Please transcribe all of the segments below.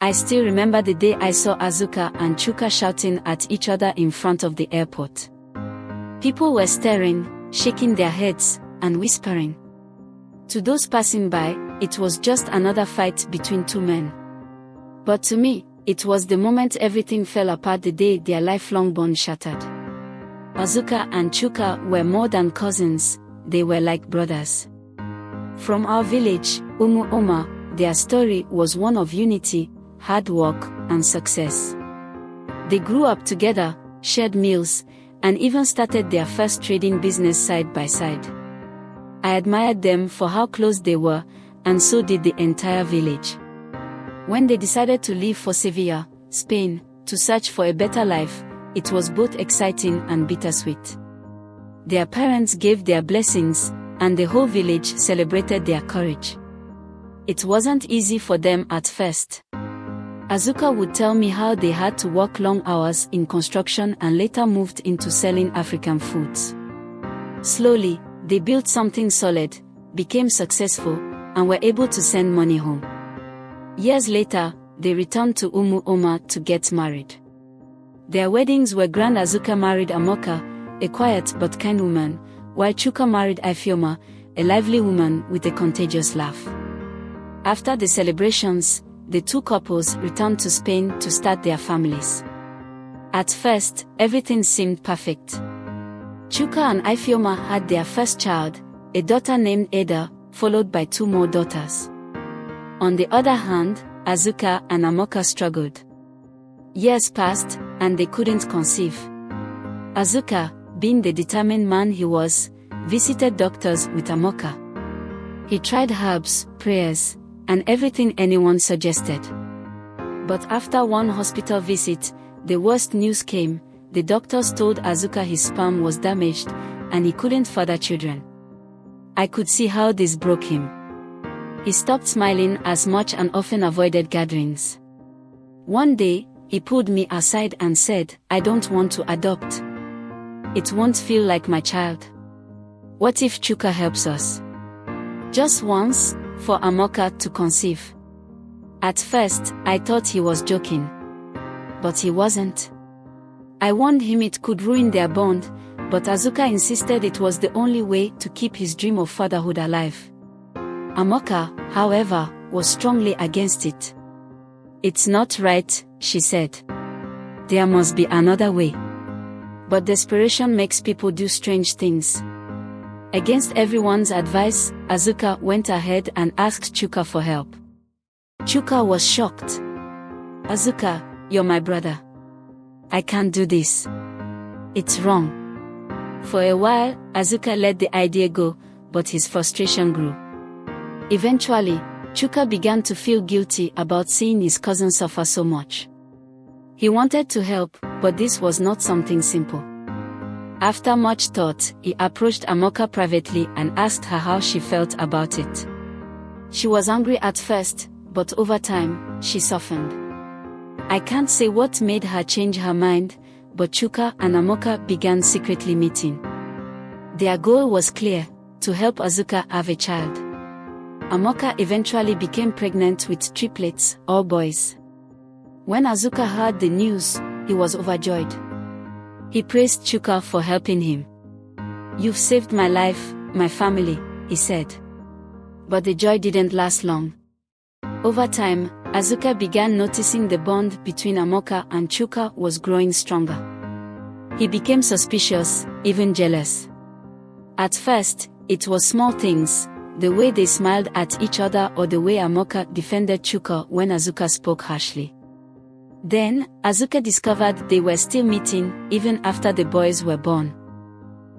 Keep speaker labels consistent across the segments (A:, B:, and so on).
A: I still remember the day I saw Azuka and Chuka shouting at each other in front of the airport. People were staring, shaking their heads, and whispering. To those passing by, it was just another fight between two men. But to me, it was the moment everything fell apart, the day their lifelong bond shattered. Azuka and Chuka were more than cousins, they were like brothers. From our village, Oma, their story was one of unity, hard work, and success. They grew up together, shared meals, and even started their first trading business side by side. I admired them for how close they were, and so did the entire village. When they decided to leave for Sevilla, Spain, to search for a better life, it was both exciting and bittersweet. Their parents gave their blessings, and the whole village celebrated their courage. It wasn't easy for them at first. Azuka would tell me how they had to work long hours in construction and later moved into selling African foods. Slowly, they built something solid, became successful, and were able to send money home. Years later, they returned to Oma to get married. Their weddings were grand. Azuka married Amoka, a quiet but kind woman, while Chuka married Ifeoma, a lively woman with a contagious laugh. After the celebrations, the two couples returned to Spain to start their families. At first, everything seemed perfect. Chuka and Ifeoma had their first child, a daughter named Ada, followed by two more daughters. On the other hand, Azuka and Amoka struggled. Years passed, and they couldn't conceive. Azuka, being the determined man he was, visited doctors with Amoka. He tried herbs, prayers, and everything anyone suggested. But after one hospital visit, the worst news came. The doctors told Azuka his sperm was damaged, and he couldn't father children. I could see how this broke him. He stopped smiling as much and often avoided gatherings. One day, he pulled me aside and said, "I don't want to adopt. It won't feel like my child. What if Chuka helps us? Just once, for Amoka to conceive." At first, I thought he was joking. But he wasn't. I warned him it could ruin their bond, but Azuka insisted it was the only way to keep his dream of fatherhood alive. Amoka, however, was strongly against it. "It's not right," she said. "There must be another way." But desperation makes people do strange things. Against everyone's advice, Azuka went ahead and asked Chuka for help. Chuka was shocked. "Azuka, you're my brother. I can't do this. It's wrong." For a while, Azuka let the idea go, but his frustration grew. Eventually, Chuka began to feel guilty about seeing his cousin suffer so much. He wanted to help, but this was not something simple. After much thought, he approached Amoka privately and asked her how she felt about it. She was angry at first, but over time, she softened. I can't say what made her change her mind, but Chuka and Amoka began secretly meeting. Their goal was clear: to help Azuka have a child. Amoka eventually became pregnant with triplets, all boys. When Azuka heard the news, he was overjoyed. He praised Chuka for helping him. "You've saved my life, my family," he said. But the joy didn't last long. Over time, Azuka began noticing the bond between Amoka and Chuka was growing stronger. He became suspicious, even jealous. At first, it was small things, the way they smiled at each other or the way Amoka defended Chuka when Azuka spoke harshly. Then, Azuka discovered they were still meeting, even after the boys were born.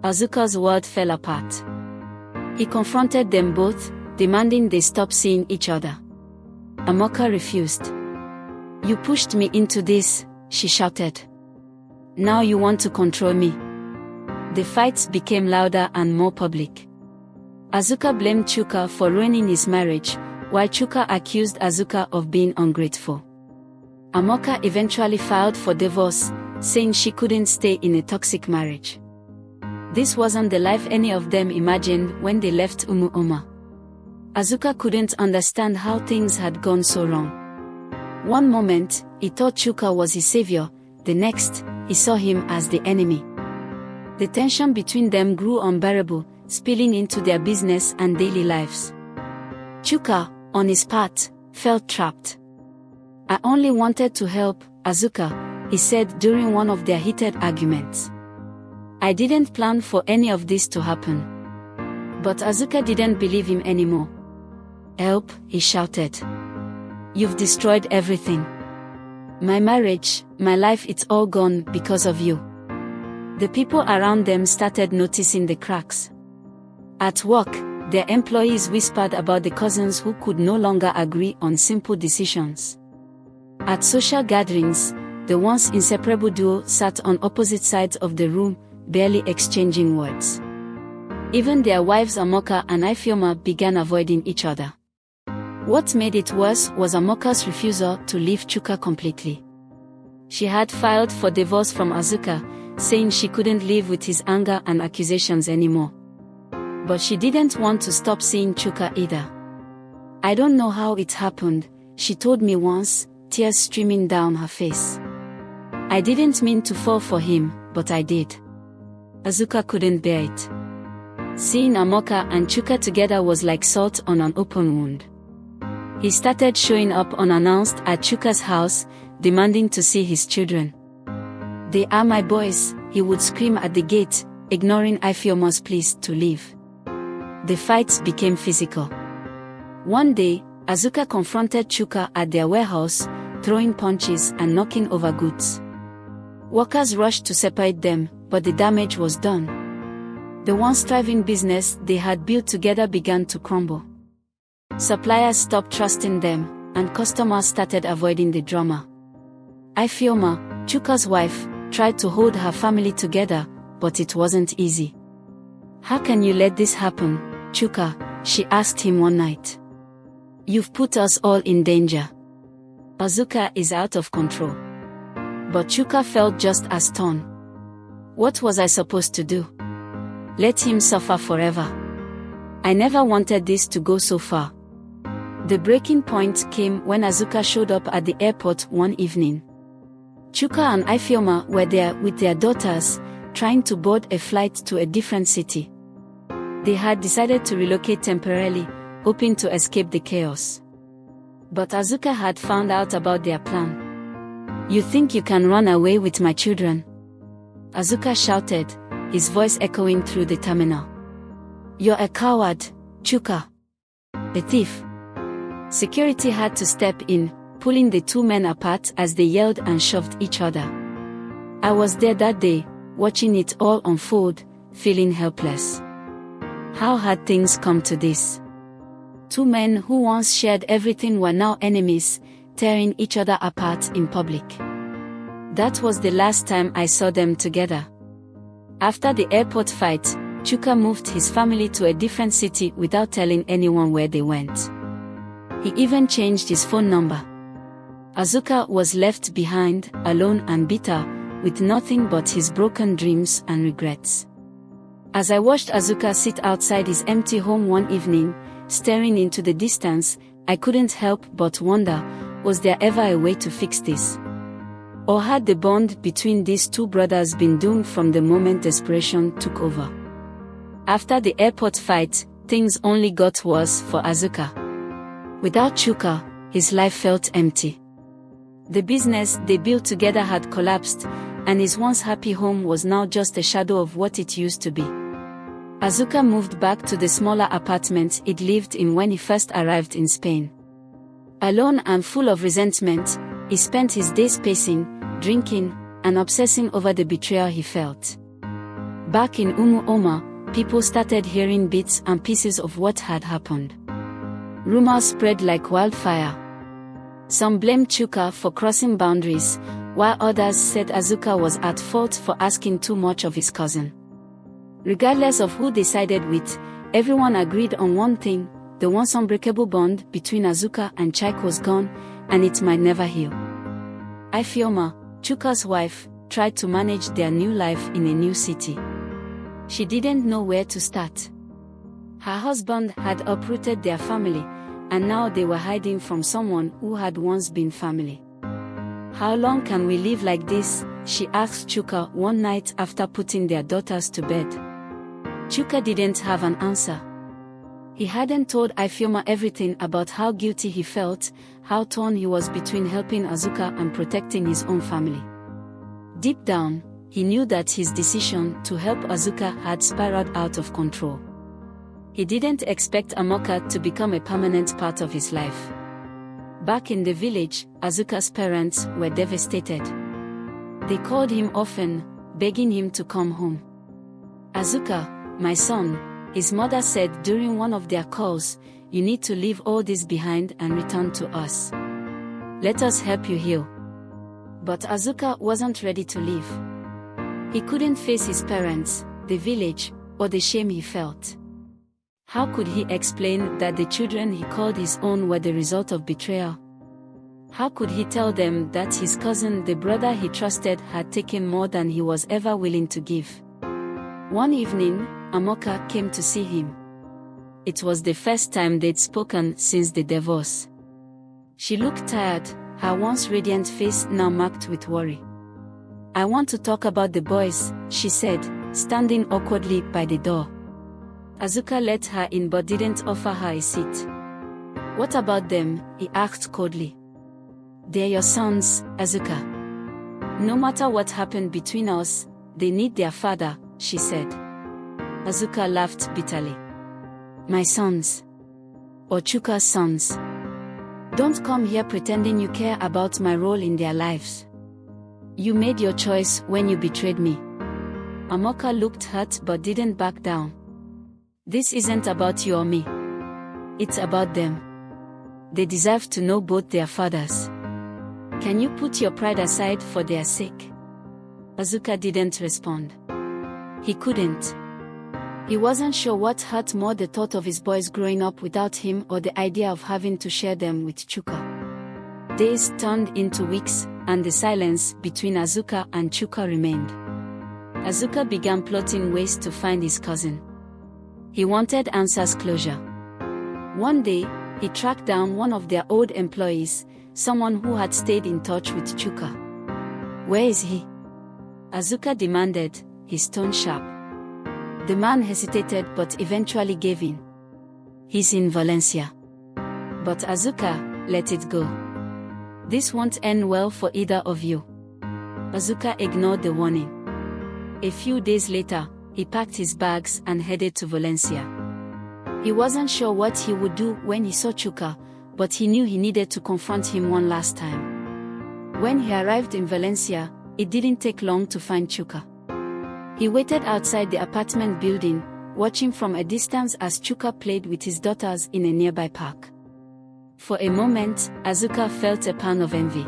A: Azuka's world fell apart. He confronted them both, demanding they stop seeing each other. Amoka refused. "You pushed me into this," she shouted. "Now you want to control me." The fights became louder and more public. Azuka blamed Chuka for ruining his marriage, while Chuka accused Azuka of being ungrateful. Amoka eventually filed for divorce, saying she couldn't stay in a toxic marriage. This wasn't the life any of them imagined when they left Oma. Azuka couldn't understand how things had gone so wrong. One moment, he thought Chuka was his savior, the next, he saw him as the enemy. The tension between them grew unbearable, spilling into their business and daily lives. Chuka, on his part, felt trapped. "I only wanted to help, Azuka," he said during one of their heated arguments. "I didn't plan for any of this to happen." But Azuka didn't believe him anymore. "Help," he shouted. "You've destroyed everything. My marriage, my life, it's all gone because of you." The people around them started noticing the cracks. At work, their employees whispered about the cousins who could no longer agree on simple decisions. At social gatherings, the once inseparable duo sat on opposite sides of the room, barely exchanging words. Even their wives Amoka and Ifeoma began avoiding each other. What made it worse was Amoka's refusal to leave Chuka completely. She had filed for divorce from Azuka, saying she couldn't live with his anger and accusations anymore. But she didn't want to stop seeing Chuka either. "I don't know how it happened," she told me once, tears streaming down her face. "I didn't mean to fall for him, but I did." Azuka couldn't bear it. Seeing Amoka and Chuka together was like salt on an open wound. He started showing up unannounced at Chuka's house, demanding to see his children. "They are my boys," he would scream at the gate, ignoring Ifeoma's pleas to leave. The fights became physical. One day, Azuka confronted Chuka at their warehouse, throwing punches and knocking over goods. Workers rushed to separate them, but the damage was done. The once thriving business they had built together began to crumble. Suppliers stopped trusting them, and customers started avoiding the drama. Ifeoma, Chuka's wife, tried to hold her family together, but it wasn't easy. "How can you let this happen, Chuka?" she asked him one night. "You've put us all in danger. Azuka is out of control." But Chuka felt just as torn. What was I supposed to do? Let him suffer forever? I never wanted this to go so far. The breaking point came when Azuka showed up at the airport one evening. Chuka and Ifeoma were there with their daughters, trying to board a flight to a different city. They had decided to relocate temporarily, hoping to escape the chaos. But Azuka had found out about their plan. "You think you can run away with my children?" Azuka shouted, his voice echoing through the terminal. "You're a coward, Chuka. A thief." Security had to step in, pulling the two men apart as they yelled and shoved each other. I was there that day, watching it all unfold, feeling helpless. How had things come to this? Two men who once shared everything were now enemies, tearing each other apart in public. That was the last time I saw them together. After the airport fight, Chuka moved his family to a different city without telling anyone where they went. He even changed his phone number. Azuka was left behind, alone and bitter, with nothing but his broken dreams and regrets. As I watched Azuka sit outside his empty home one evening, staring into the distance, I couldn't help but wonder, was there ever a way to fix this? Or had the bond between these two brothers been doomed from the moment desperation took over? After the airport fight, things only got worse for Azuka. Without Chuka, his life felt empty. The business they built together had collapsed, and his once happy home was now just a shadow of what it used to be. Azuka moved back to the smaller apartment he'd lived in when he first arrived in Spain. Alone and full of resentment, he spent his days pacing, drinking, and obsessing over the betrayal he felt. Back in Umuoma, people started hearing bits and pieces of what had happened. Rumors spread like wildfire. Some blamed Chuka for crossing boundaries, while others said Azuka was at fault for asking too much of his cousin. Regardless of who they sided with, everyone agreed on one thing: the once unbreakable bond between Azuka and Chike was gone, and it might never heal. Ifeoma, Chuka's wife, tried to manage their new life in a new city. She didn't know where to start. Her husband had uprooted their family, and now they were hiding from someone who had once been family. How long can we live like this? She asked Chuka one night after putting their daughters to bed. Chuka didn't have an answer. He hadn't told Ifeoma everything about how guilty he felt, how torn he was between helping Azuka and protecting his own family. Deep down, he knew that his decision to help Azuka had spiraled out of control. He didn't expect Amoka to become a permanent part of his life. Back in the village, Azuka's parents were devastated. They called him often, begging him to come home. "Azuka, my son," his mother said during one of their calls, "you need to leave all this behind and return to us. Let us help you heal." But Azuka wasn't ready to leave. He couldn't face his parents, the village, or the shame he felt. How could he explain that the children he called his own were the result of betrayal? How could he tell them that his cousin, the brother he trusted, had taken more than he was ever willing to give? One evening, Amoka came to see him. It was the first time they'd spoken since the divorce. She looked tired, her once radiant face now marked with worry. "I want to talk about the boys," she said, standing awkwardly by the door. Azuka let her in but didn't offer her a seat. "What about them?" he asked coldly. "They're your sons, Azuka. No matter what happened between us, they need their father," she said. Azuka laughed bitterly. "My sons? Or Chuka's sons? Don't come here pretending you care about my role in their lives. You made your choice when you betrayed me." Amoka looked hurt but didn't back down. "This isn't about you or me. It's about them. They deserve to know both their fathers. Can you put your pride aside for their sake?" Azuka didn't respond. He couldn't. He wasn't sure what hurt more, the thought of his boys growing up without him or the idea of having to share them with Chuka. Days turned into weeks, and the silence between Azuka and Chuka remained. Azuka began plotting ways to find his cousin. He wanted answers, closure. One day, he tracked down one of their old employees, someone who had stayed in touch with Chuka. "Where is he?" Azuka demanded, his tone sharp. The man hesitated but eventually gave in. "He's in Valencia." But Azuka, let it go. "This won't end well for either of you." Azuka ignored the warning. A few days later, he packed his bags and headed to Valencia. He wasn't sure what he would do when he saw Chuka, but he knew he needed to confront him one last time. When he arrived in Valencia, it didn't take long to find Chuka. He waited outside the apartment building, watching from a distance as Chuka played with his daughters in a nearby park. For a moment, Azuka felt a pang of envy.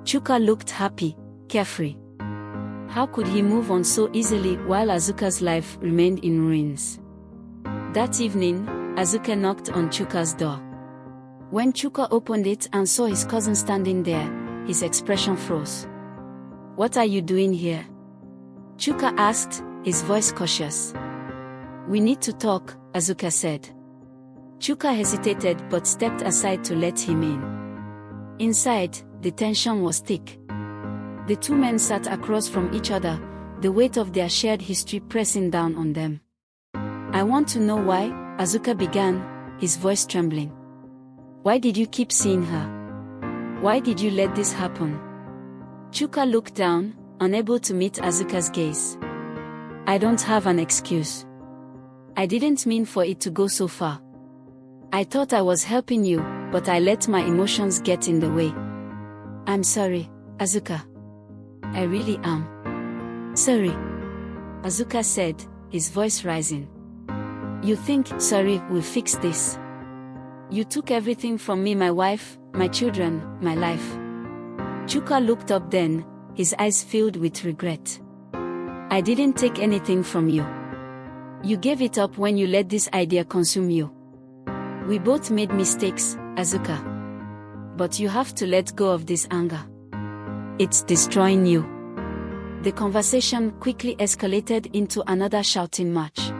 A: Chuka looked happy, carefree. How could he move on so easily while Azuka's life remained in ruins? That evening, Azuka knocked on Chuka's door. When Chuka opened it and saw his cousin standing there, his expression froze. "What are you doing here?" Chuka asked, his voice cautious. "We need to talk," Azuka said. Chuka hesitated but stepped aside to let him in. Inside, the tension was thick. The two men sat across from each other, the weight of their shared history pressing down on them. "I want to know why," Azuka began, his voice trembling. "Why did you keep seeing her? Why did you let this happen?" Chuka looked down, unable to meet Azuka's gaze. "I don't have an excuse. I didn't mean for it to go so far. I thought I was helping you, but I let my emotions get in the way. I'm sorry, Azuka. I really am. Sorry," Azuka said, his voice rising. "You think sorry will fix this? You took everything from me, my wife, my children, my life." Chuka looked up then, his eyes filled with regret. "I didn't take anything from you. You gave it up when you let this idea consume you. We both made mistakes, Azuka. But you have to let go of this anger. It's destroying you." The conversation quickly escalated into another shouting match.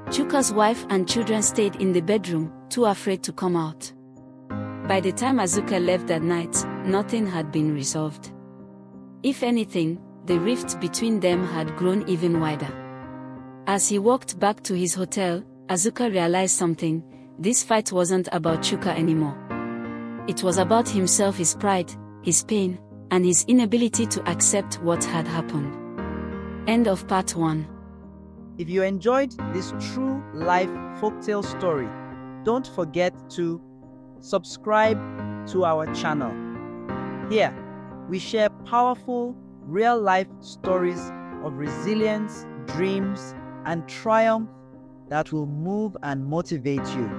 A: Chuka's wife and children stayed in the bedroom, too afraid to come out. By the time Azuka left that night, nothing had been resolved. If anything, the rift between them had grown even wider. As he walked back to his hotel, Azuka realized something: this fight wasn't about Chuka anymore. It was about himself, his pride, his pain, and his inability to accept what had happened. End of part 1.
B: If you enjoyed this true life folktale story, don't forget to subscribe to our channel. Here, we share powerful, real-life stories of resilience, dreams, and triumph that will move and motivate you.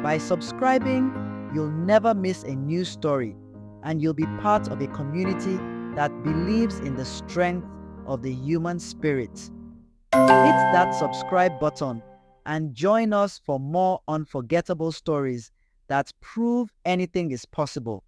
B: By subscribing, you'll never miss a new story, and you'll be part of a community that believes in the strength of the human spirit. Hit that subscribe button and join us for more unforgettable stories that prove anything is possible.